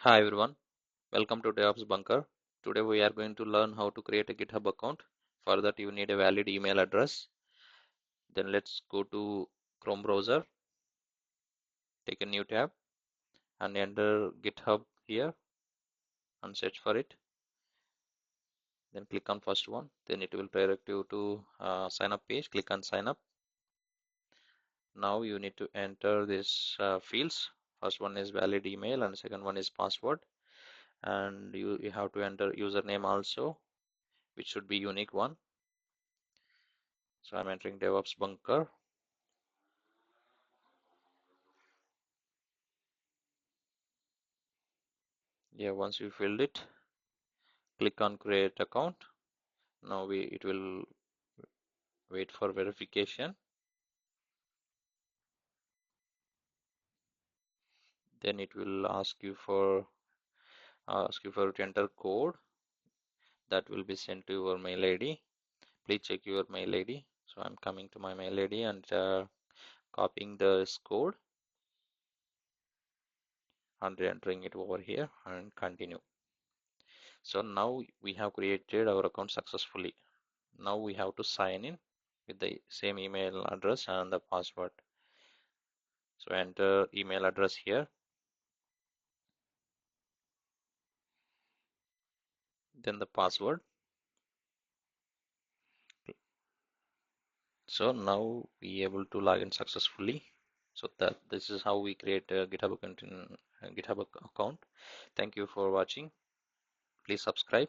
Hi everyone, welcome to DevOps Bunker. Today we are going to learn how to create a GitHub account. For that you need a valid email address. Then let's go to Chrome browser, take a new tab and enter GitHub here and search for it. Then click on first one. Then it will direct you to sign up page. Click on sign up. Now you need to enter these fields. First one is valid email and second one is password. And you have to enter username also, which should be unique one. So I'm entering DevOps Bunker. Yeah, once you filled it, click on create account. Now it will wait for verification. Then it will ask you to enter code that will be sent to your mail ID. Please check your mail ID. So I'm coming to my mail ID and copying this code and entering it over here and continue. So now we have created our account successfully. Now we have to sign in with the same email address and the password. So enter email address here, then the password. So now we able to log in successfully. So that this is how we create a GitHub account. Thank you for watching. Please subscribe.